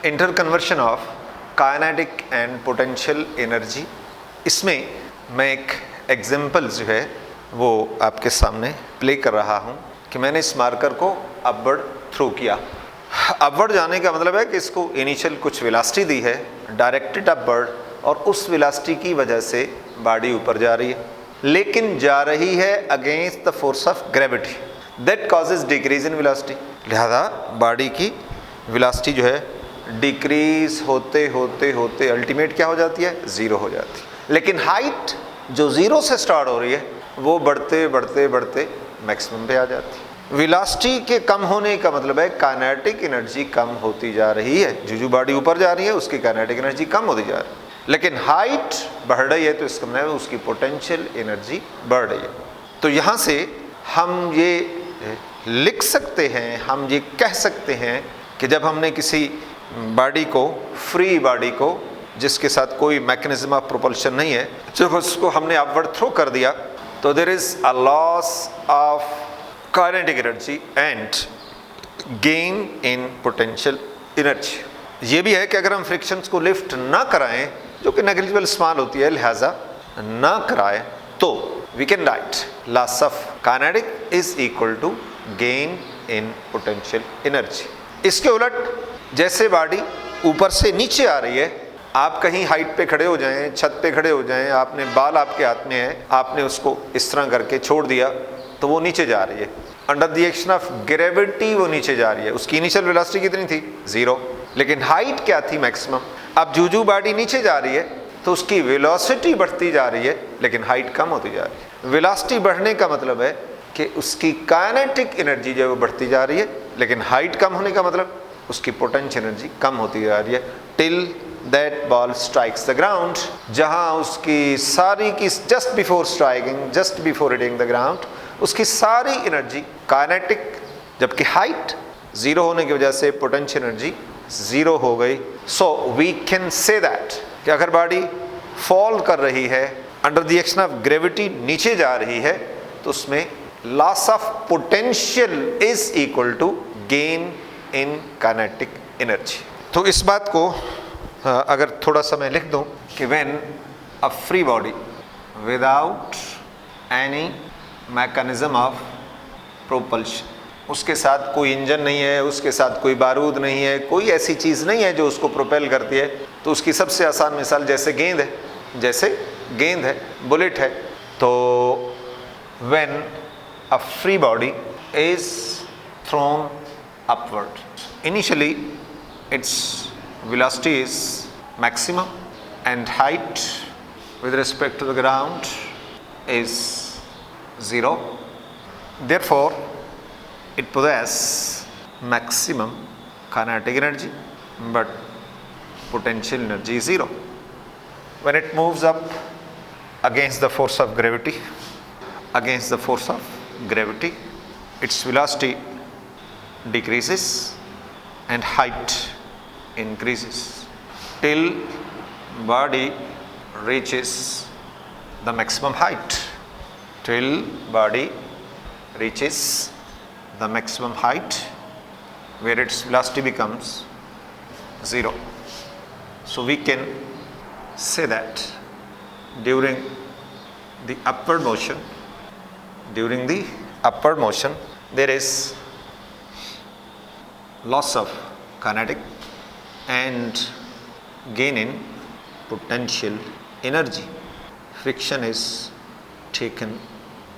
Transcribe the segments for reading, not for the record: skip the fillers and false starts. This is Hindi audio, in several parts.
इंटरकन्वर्शन of kinetic and potential energy. इसमें मैं एक एग्जाम्पल जो है वो आपके सामने प्ले कर रहा हूँ कि मैंने इस मार्कर को अपवर्ड थ्रो किया। अपवर्ड जाने का मतलब है कि इसको इनिशियल कुछ वेलोसिटी दी है, डायरेक्टेड अपवर्ड, और उस वेलोसिटी की वजह से बॉडी ऊपर जा रही है, लेकिन जा रही है against the force of gravity that causes decrease in velocity. लिहाजा बॉडी की वेलोसिटी जो है डिक्रीज होते होते होते अल्टीमेट क्या हो जाती है, ज़ीरो हो जाती है। लेकिन हाइट जो ज़ीरो से स्टार्ट हो रही है वो बढ़ते बढ़ते बढ़ते मैक्सिमम पे आ जाती है। वेलोसिटी के कम होने का मतलब है काइनेटिक एनर्जी कम होती जा रही है। जो बॉडी ऊपर जा रही है उसकी काइनेटिक एनर्जी कम होती जा रही है, लेकिन हाइट बढ़ रही है तो इसका मतलब है उसकी पोटेंशियल एनर्जी बढ़ रही है। तो यहाँ से हम ये लिख सकते हैं, हम ये कह सकते हैं कि जब हमने किसी बॉडी को, फ्री बॉडी को जिसके साथ कोई मैकेनिज्म ऑफ प्रोपल्शन नहीं है, जब उसको हमने अपवर्ड थ्रो कर दिया तो there is a loss of kinetic energy and gain in potential energy. ये भी है कि अगर हम फ्रिक्शंस को लिफ्ट ना कराएं, जो कि नेग्लिजिबल स्मॉल होती है, लिहाजा ना कराएं, तो we can write loss of kinetic is equal to gain in potential energy. इसके उलट जैसे बॉडी ऊपर से नीचे आ रही है, आप कहीं हाइट पे खड़े हो जाएं, छत पे खड़े हो जाएं, आपने बाल आपके हाथ में है, आपने उसको इस तरह करके छोड़ दिया तो वो नीचे जा रही है। Under the action of gravity वो नीचे जा रही है। उसकी इनिशियल वेलोसिटी कितनी थी, 0, लेकिन हाइट क्या थी, मैक्सिमम। अब जूजू बॉडी नीचे जा रही है तो उसकी वेलोसिटी बढ़ती जा रही है, लेकिन हाइट कम होती जा रही है। वेलोसिटी बढ़ने का मतलब है कि उसकी काइनेटिक एनर्जी जो है वो बढ़ती जा रही है, लेकिन हाइट कम होने का मतलब उसकी पोटेंशियल एनर्जी कम होती जा रही है। Till that ball strikes the ground, जहाँ उसकी सारी की just before striking, just before hitting the ground, उसकी सारी एनर्जी काइनेटिक, जबकि हाइट 0 होने की वजह से पोटेंशियल एनर्जी 0 हो गई। So we can say that कि अगर बॉडी फॉल कर रही है, under the action of gravity नीचे जा रही है, तो उसमें loss of potential is equal to gain in kinetic energy. तो इस बात को अगर थोड़ा सा मैं लिख दूं कि when a free body without any mechanism of propulsion, उसके साथ कोई इंजन नहीं है, उसके साथ कोई बारूद नहीं है, कोई ऐसी चीज़ नहीं है जो उसको प्रोपेल करती है, तो उसकी सबसे आसान मिसाल जैसे गेंद है, जैसे गेंद है, बुलेट है। तो when a free body is throne upward, initially its velocity is maximum and height with respect to the ground is 0. Therefore it possesses maximum kinetic energy, but potential energy is 0. When it moves up against the force of gravity, its velocity decreases and height increases till body reaches the maximum height, where its velocity becomes 0. So we can say that during the upward motion there is loss of kinetic and gain in potential energy. Friction is taken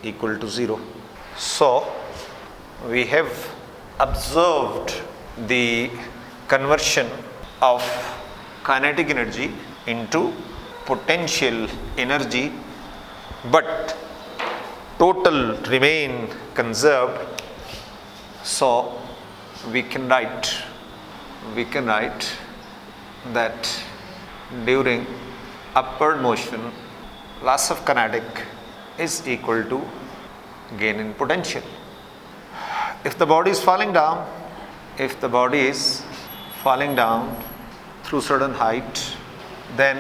equal to 0. So we have observed the conversion of kinetic energy into potential energy, but total remain conserved. So we can write that during upward motion loss of kinetic is equal to gain in potential. If the body is falling down through certain height, then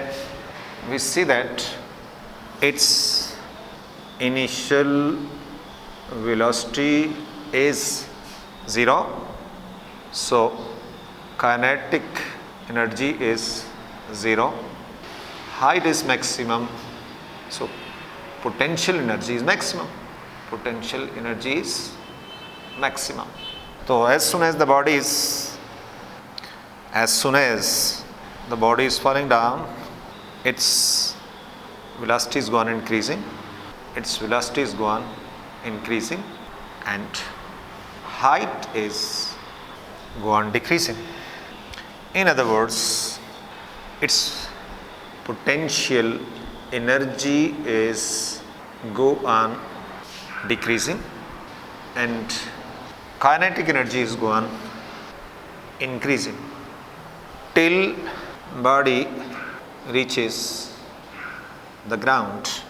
we see that its initial velocity is 0. So kinetic energy is 0, height is maximum, so potential energy is maximum. Potential energy is maximum. So as soon as the body is falling down, its velocity is gone increasing. Its velocity is gone increasing, and height is gone decreasing. In other words, its potential energy is go on decreasing, and kinetic energy is go on increasing till body reaches the ground.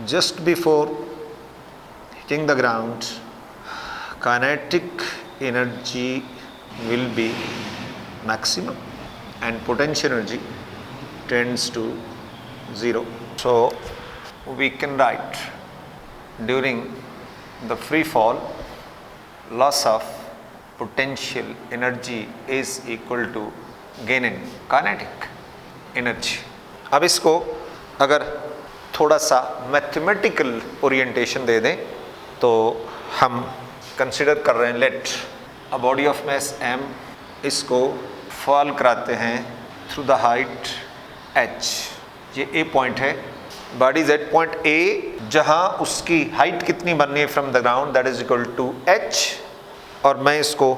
Just before hitting the ground, kinetic energy will be maximum and potential energy tends to 0. So we can write, during the free fall, loss of potential energy is equal to gain in kinetic energy. अब इसको अगर थोड़ा सा मैथमेटिकल ओरिएंटेशन दे दें तो हम कंसिडर कर रहे हैं, let a body of mass m, इसको फॉल कराते हैं थ्रू द हाइट h. ये a पॉइंट है, body is at point a, जहां उसकी हाइट कितनी बननी है from the ground, that is equal to h, और मैं इसको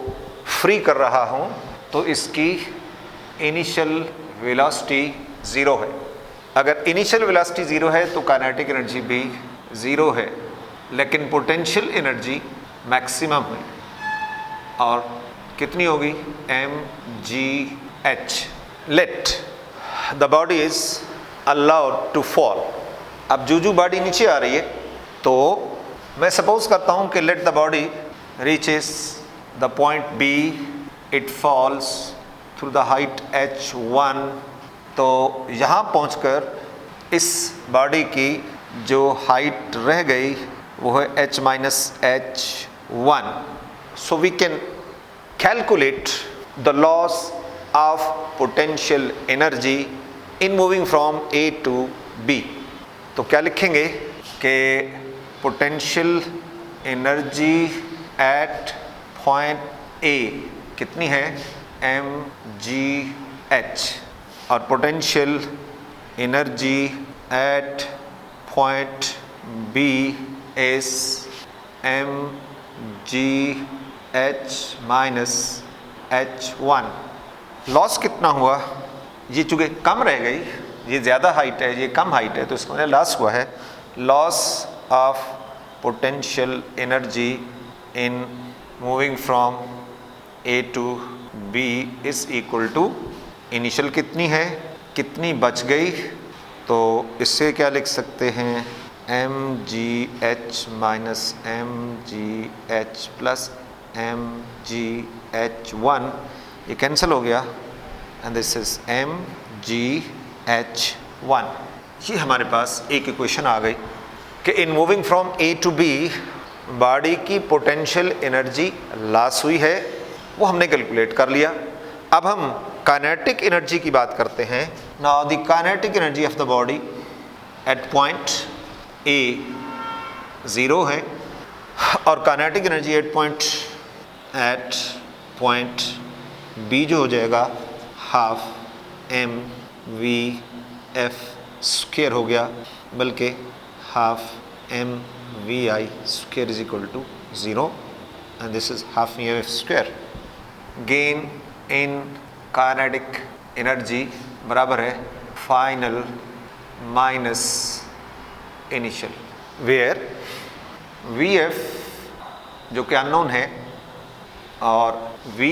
फ्री कर रहा हूं तो इसकी इनिशियल वेलोसिटी 0 है. अगर इनिशियल वेलोसिटी 0 है तो काइनेटिक एनर्जी भी 0 है, लेकिन पोटेंशियल एनर्जी मैक्सिमम है, और कितनी होगी, mgh. Let the body is allowed to fall. अब जो बॉडी नीचे आ रही है तो मैं सपोज करता हूं कि late the body reaches the point b, it falls through the height h1. तो यहाँ पहुँचकर इस बॉडी की जो हाइट रह गई वो है h minus h1. So we can calculate the loss of potential energy in moving from a to b. तो क्या लिखेंगे कि potential energy at point a कितनी है, mgh, और potential energy at point b is mgh minus h1. Loss कितना हुआ, ये चूँकि कम रह गई, ये ज़्यादा हाइट है, ये कम हाइट है, तो इसको लॉस हुआ है. Loss of potential energy in moving from a to b is equal to, initial कितनी है, कितनी बच गई, तो इससे क्या लिख सकते हैं, mgh minus mgh plus mgh1. ये कैंसिल हो गया एंड दिस इज mgh1. ये हमारे पास एक इक्वेशन आ गई कि in moving from a to b body की पोटेंशियल एनर्जी लॉस हुई है, वो हमने कैलकुलेट कर लिया. अब हम काइनेटिक एनर्जी की बात करते हैं. Now the kinetic energy of the body at point A 0 है, और kinetic energy at point B जो हो जाएगा हाफ mv/f स्क्वायर हो गया, बल्कि half mvi² is equal to 0, and this is half mv/f square. Gain in kinetic energy बराबर है final minus initial, where Vf जो कि अननोन है और Vi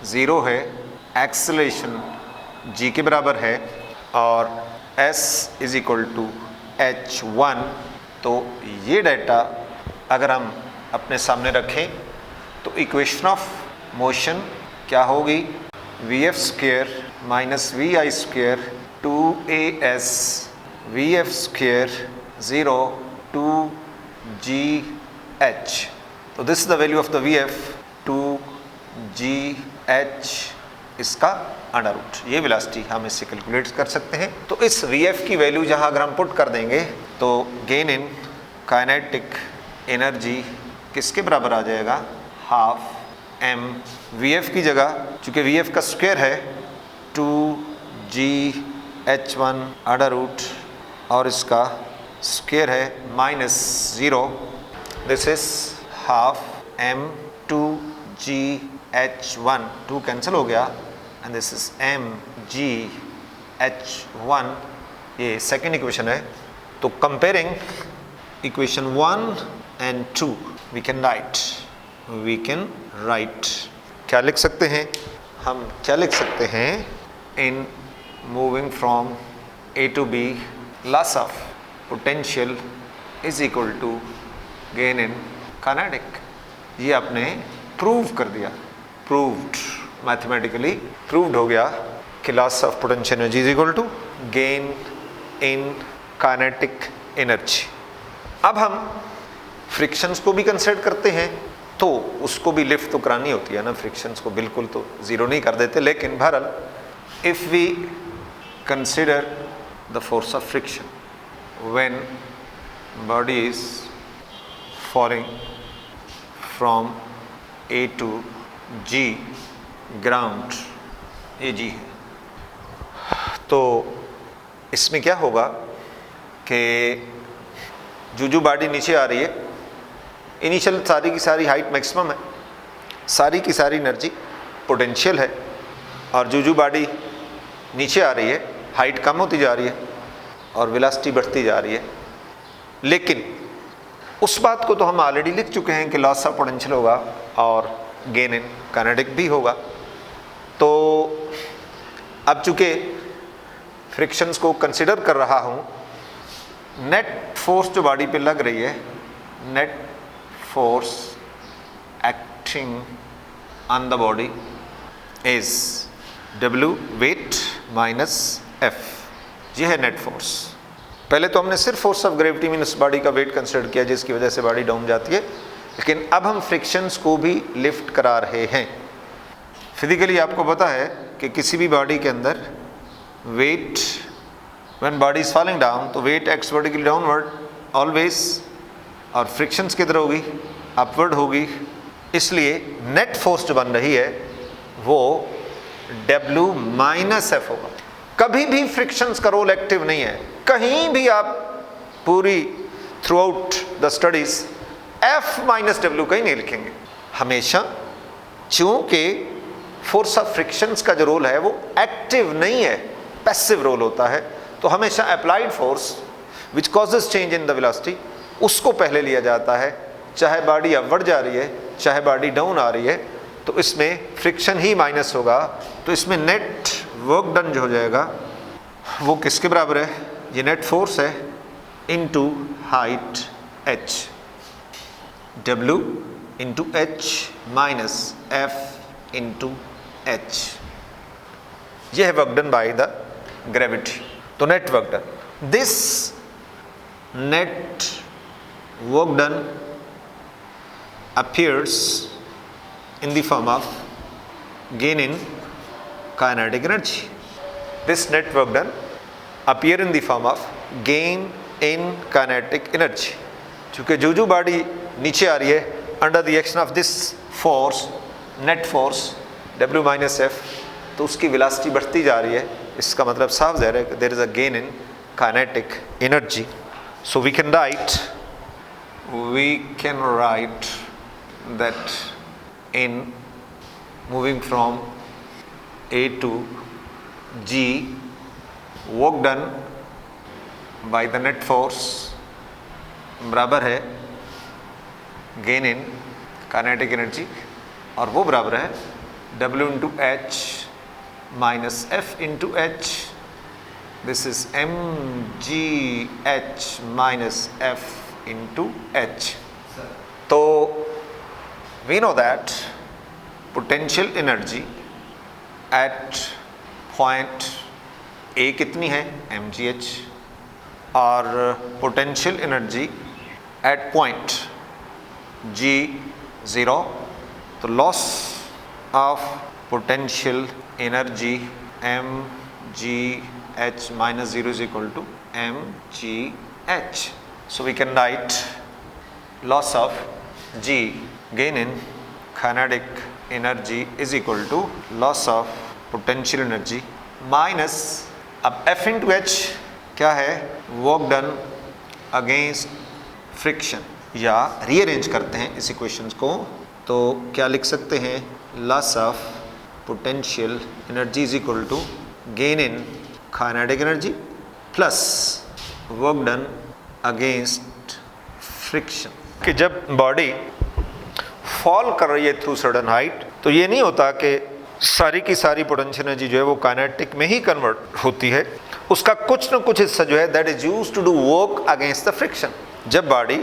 0 है, एक्सेलरेशन g के बराबर है, और s is equal to h1. तो ये डाटा अगर हम अपने सामने रखें तो इक्वेशन ऑफ मोशन क्या होगी, Vf square minus Vi square 2as Vf square 0 2gh. तो this is the value of the Vf 2gh इसका अंडर रूट। ये वेलोसिटी हम इससे कैलकुलेट कर सकते हैं। तो इस Vf की वैल्यू जहाँ अगर हम पुट कर देंगे तो गेन इन काइनेटिक एनर्जी किसके बराबर आ जाएगा, हाफ m Vf की जगह, चूँकि Vf का स्क्वायर है 2g h1 अंडर रूट और इसका स्क्वायर है -0, this is half m 2g h1, 2 cancel हो गया and this is m g h1। ये सेकेंड इक्वेशन है। तो comparing equation 1 and 2 we can write क्या लिख सकते हैं हम, क्या लिख सकते हैं, in moving from A to B loss of potential is equal to gain in kinetic. ये आपने प्रूव कर दिया, प्रूव्ड, मैथमेटिकली प्रूव्ड हो गया कि loss of potential energy is equal to gain in kinetic energy. अब हम फ्रिक्शंस को भी कंसिडर करते हैं, तो उसको भी लिफ्ट तो करानी होती है ना, फ्रिक्शंस को बिल्कुल तो ज़ीरो नहीं कर देते, लेकिन बहरहाल if we consider the force of friction when body is falling from A to G ground, ये G है, तो इसमें क्या होगा कि जो बॉडी नीचे आ रही है, इनिशियल सारी की सारी हाइट मैक्सिमम है, सारी की सारी एनर्जी पोटेंशियल है, और जो बॉडी नीचे आ रही है हाइट कम होती जा रही है और वेलोसिटी बढ़ती जा रही है। लेकिन उस बात को तो हम ऑलरेडी लिख चुके हैं कि लॉस ऑफ पोटेंशियल होगा और गेन इन काइनेटिक भी होगा। तो अब चूँकि फ्रिक्शंस को कंसिडर कर रहा हूँ, नेट फोर्स जो बॉडी पे लग रही है, net force acting on the body is W weight minus F। ये है नेट फोर्स। पहले तो हमने सिर्फ force of gravity mean body का वेट कंसिडर किया जिसकी वजह से बॉडी डाउन जाती है, लेकिन अब हम फ्रिक्शंस को भी लिफ्ट करा रहे हैं। फिजिकली आपको पता है कि किसी भी बॉडी के अंदर weight, when body is falling down, तो weight acts vertically downward always, और फ्रिक्शंस किधर होगी, अपवर्ड होगी। इसलिए नेट फोर्स जो बन रही है वो W माइनस F होगा। कभी भी फ्रिक्शंस का रोल एक्टिव नहीं है, कहीं भी आप पूरी through out the studies F minus W कहीं नहीं लिखेंगे। हमेशा चूंकि फोर्स ऑफ फ्रिक्शंस का जो रोल है वो एक्टिव नहीं है, पैसिव रोल होता है, तो हमेशा applied force which causes change in the velocity उसको पहले लिया जाता है। चाहे बॉडी अपवर्ड जा रही है चाहे बॉडी डाउन आ रही है, तो इसमें फ्रिक्शन ही माइनस होगा। तो इसमें नेट वर्क डन जो हो जाएगा वो किसके बराबर है, ये नेट फोर्स है into height h, W into h minus F into h। ये है work done by the gravity. तो net work done, this net work done appears in the form of gain in kinetic energy. This net work done appear in the form of gain in kinetic energy। चूँकि जो बॉडी नीचे आ रही है under the action of this force, net force W minus F, तो उसकी वेलोसिटी बढ़ती जा रही है। इसका मतलब साफ ज़ाहिर है कि there is a gain in kinetic energy. So we can write that in moving from A to G, work done by the net force बराबर है gain in kinetic energy, और वो बराबर है W into H minus F into H। This is mgh minus F into H। तो we know that potential energy at point A कितनी है, mgh, और potential energy at point G 0। तो loss of potential energy mgh minus 0 is equal to mgh. So we can write loss of G, gain in kinetic energy, is equal to loss of potential energy minus, अब F into H क्या है, वर्क डन अगेंस्ट फ्रिक्शन, या रीअरेंज करते हैं इस इक्वेशंस को तो क्या लिख सकते हैं, loss of potential energy is equal to gain in kinetic energy plus work done against friction. कि जब बॉडी फॉल कर रही है थ्रू सडन हाइट तो ये नहीं होता कि सारी की सारी पोटेंशियल एनर्जी जो है वो काइनेटिक में ही कन्वर्ट होती है, उसका कुछ न कुछ हिस्सा जो है that is used to do work against the friction. जब बॉडी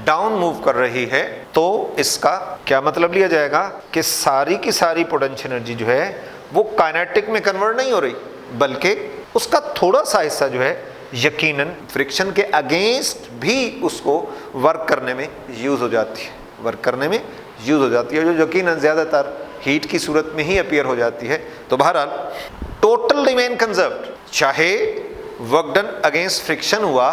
डाउन मूव कर रही है तो इसका क्या मतलब लिया जाएगा कि सारी की सारी पोटेंशियल एनर्जी जो है वो काइनेटिक में कन्वर्ट नहीं हो रही, बल्कि उसका थोड़ा सा हिस्सा जो है यकीनन फ्रिक्शन के अगेंस्ट भी उसको वर्क करने में यूज हो जाती है, वर्क करने में यूज हो जाती है, जो यकीनन ज़्यादातर हीट की सूरत में ही अपीयर हो जाती है। तो बहरहाल टोटल रिमेन कंजर्व्ड, चाहे वर्क डन अगेंस्ट फ्रिक्शन हुआ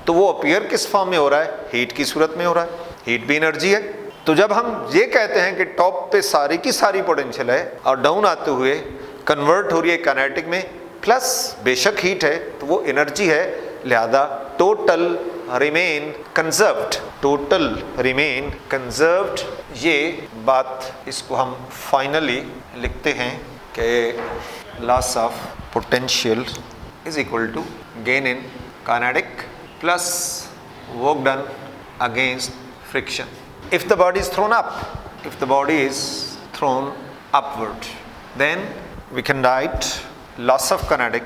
तो वो अपीयर किस फॉर्म में हो रहा है, हीट की सूरत में हो रहा है, हीट भी एनर्जी है। तो जब हम ये कहते हैं कि टॉप पे सारी की सारी पोटेंशियल है और डाउन आते हुए कन्वर्ट हो रही है काइनेटिक में, प्लस बेशक हीट है तो वो एनर्जी है, लिहाजा total remain conserved, total remain conserved. ये बात इसको हम फाइनली लिखते हैं कि loss of potential is equal to gain in kinetic plus work done against friction. If the body is thrown up, if the body is thrown upward, then we can write loss of kinetic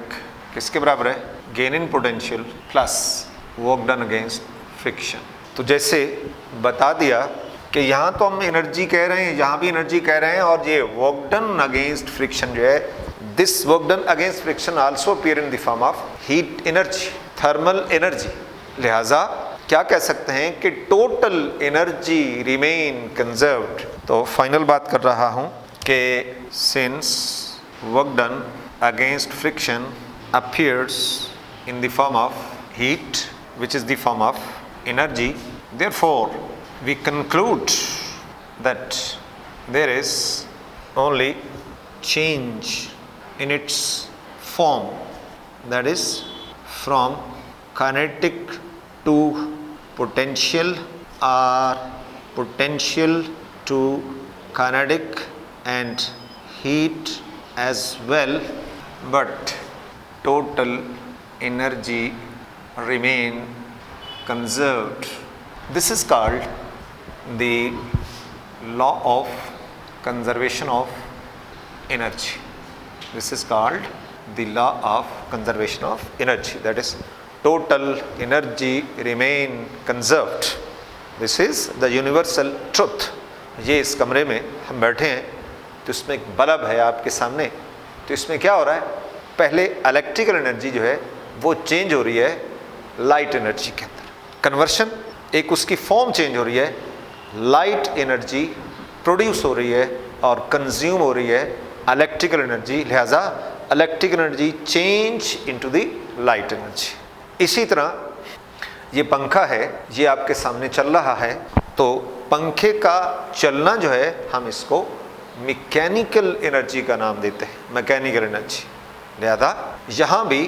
किसके बराबर है, gain in potential plus work done against friction. तो जैसे बता दिया कि यहाँ तो हम एनर्जी कह रहे हैं, यहाँ भी एनर्जी कह रहे हैं, और ये वर्क डन अगेंस्ट फ्रिक्शन जो है, this work done against friction also appear in the form of heat energy, thermal energy. लिहाजा क्या कह सकते हैं कि टोटल एनर्जी रिमेन कंजर्व्ड। तो फाइनल बात कर रहा हूँ कि since work done against friction appears in the form of heat, which is the form of energy, therefore we conclude that there is only change in its form, that is from kinetic to potential or potential to kinetic and heat as well, but total energy remain conserved. This is called the law of conservation of energy. This is called the law of conservation of energy, that is total energy remain conserved. This is the universal truth. ये इस कमरे में हम बैठे हैं तो इसमें एक बल्ब है आपके सामने, तो इसमें क्या हो रहा है, पहले इलेक्ट्रिकल एनर्जी जो है वो चेंज हो रही है लाइट एनर्जी के अंदर, कन्वर्शन, एक उसकी फॉर्म चेंज हो रही है, लाइट एनर्जी प्रोड्यूस हो रही है और कंज्यूम हो रही है इलेक्ट्रिकल एनर्जी, लिहाजा electrical energy change into the light energy. इसी तरह ये पंखा है, ये आपके सामने चल रहा है, तो पंखे का चलना जो है हम इसको मैकेनिकल एनर्जी का नाम देते हैं, मैकेनिकल एनर्जी। लिहाजा यहाँ भी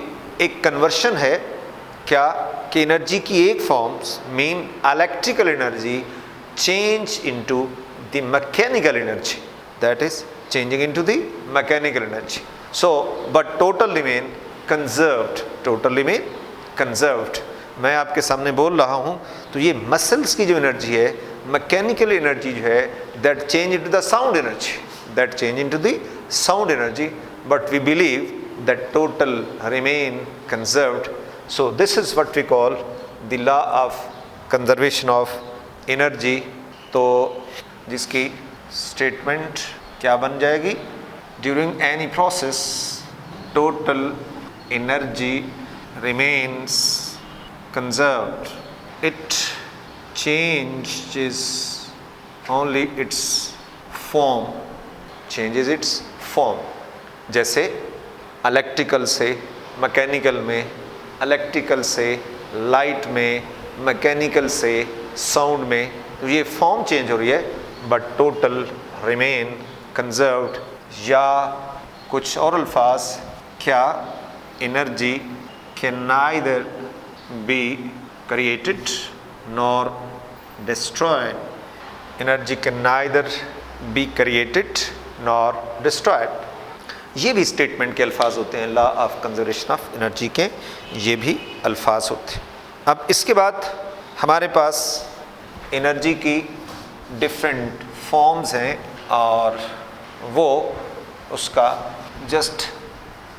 एक कन्वर्शन है क्या कि एनर्जी की एक form mean electrical energy change into the mechanical energy, that is changing into the mechanical energy. So but total remain conserved, total remain conserved. मैं आपके सामने बोल रहा हूँ तो ये मसल्स की जो एनर्जी है, मैकेनिकल एनर्जी जो है, that change into the sound energy, that change into the sound energy, but we believe that total remain conserved. So this is what we call the law of conservation of energy. तो जिसकी स्टेटमेंट क्या बन जाएगी, during any process total energy remains conserved, it changes only its form, changes its form, जैसे इलेक्ट्रिकल से मैकेनिकल में, इलेक्ट्रिकल से लाइट में, मैकेनिकल से साउंड में, तो ये फॉर्म चेंज हो रही है बट टोटल रिमेन कंजर्व्ड। या कुछ और अल्फाज, क्या energy can neither be created nor destroyed, energy can neither be created nor destroyed. ये भी स्टेटमेंट के अल्फाज होते हैं, law of conservation of energy के ये भी अल्फाज होते हैं। अब इसके बाद हमारे पास एनर्जी की डिफरेंट फॉर्म्स हैं और वो उसका जस्ट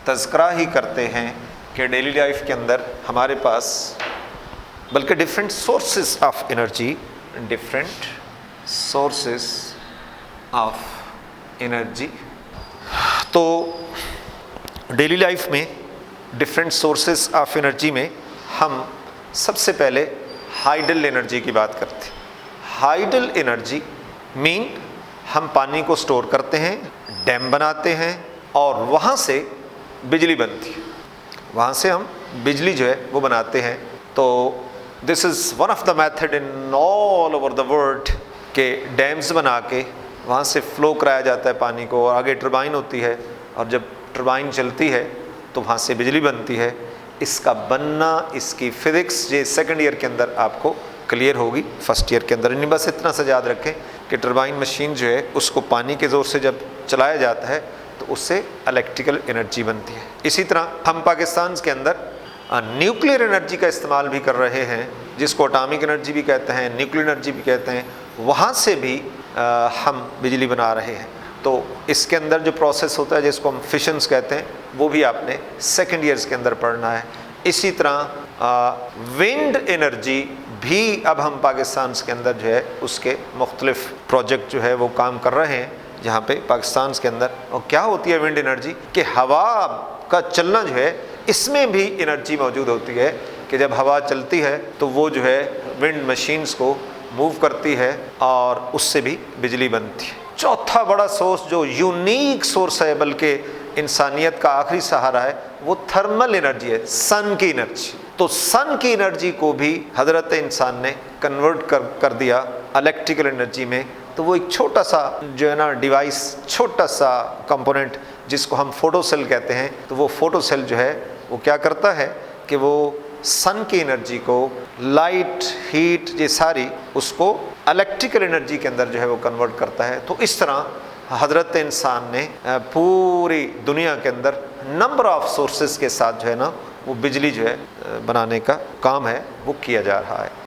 तज़किरा ही करते हैं कि डेली लाइफ के अंदर हमारे पास बल्कि different sources of energy, different sources of energy. तो डेली लाइफ में डिफरेंट सोर्सेस ऑफ एनर्जी में हम सबसे पहले हाइडल एनर्जी की बात करते हैं। हाइडल एनर्जी मीन हम पानी को स्टोर करते हैं, डैम बनाते हैं और वहाँ से बिजली बनती है, वहाँ से हम बिजली जो है वो बनाते हैं। तो this is one of the method in all over the world के डैम्स बना के वहाँ से फ्लो कराया जाता है पानी को और आगे टरबाइन होती है और जब टरबाइन चलती है तो वहाँ से बिजली बनती है। इसका बनना, इसकी फिज़िक्स ये सेकंड ईयर के अंदर आपको क्लियर होगी, फर्स्ट ईयर के अंदर नहीं। बस इतना सा याद रखें कि टरबाइन मशीन जो है उसको पानी के ज़ोर से जब चलाया जाता है तो उससे इलेक्ट्रिकल एनर्जी बनती है। इसी तरह हम पाकिस्तान के अंदर न्यूक्लियर एनर्जी का इस्तेमाल भी कर रहे हैं, जिसको एटॉमिक एनर्जी भी कहते हैं, न्यूक्लियर एनर्जी भी कहते हैं। वहाँ से भी हम बिजली बना रहे हैं। तो इसके अंदर जो प्रोसेस होता है जिसको हम फिशंस कहते हैं वो भी आपने सेकेंड ईयर्स के अंदर पढ़ना है। इसी तरह विंड एनर्जी भी अब हम पाकिस्तान के अंदर जो है उसके मुख्तलिफ प्रोजेक्ट जो है वो काम कर रहे हैं जहाँ पे पाकिस्तान के अंदर। और क्या होती है विंड एनर्जी कि हवा का चलना जो है इसमें भी एनर्जी मौजूद होती है कि जब हवा चलती है तो वो जो है विंड मशीन्स को मूव करती है और उससे भी बिजली बनती है। चौथा बड़ा सोर्स जो यूनिक सोर्स है बल्कि इंसानियत का आखिरी सहारा है वो थर्मल एनर्जी है, सन की एनर्जी। तो सन की एनर्जी को भी हज़रत इंसान ने कन्वर्ट कर दिया इलेक्ट्रिकल एनर्जी में। तो वो एक छोटा सा जो है ना डिवाइस, छोटा सा कंपोनेंट जिसको हम फोटो सेल कहते हैं, तो वो फोटो सेल जो है वो क्या करता है कि वो सन की एनर्जी को, लाइट, हीट, ये सारी उसको इलेक्ट्रिकल एनर्जी के अंदर जो है वो कन्वर्ट करता है। तो इस तरह हज़रत इंसान ने पूरी दुनिया के अंदर नंबर ऑफ सोर्सेज के साथ जो है ना वो बिजली जो है बनाने का काम है वो किया जा रहा है।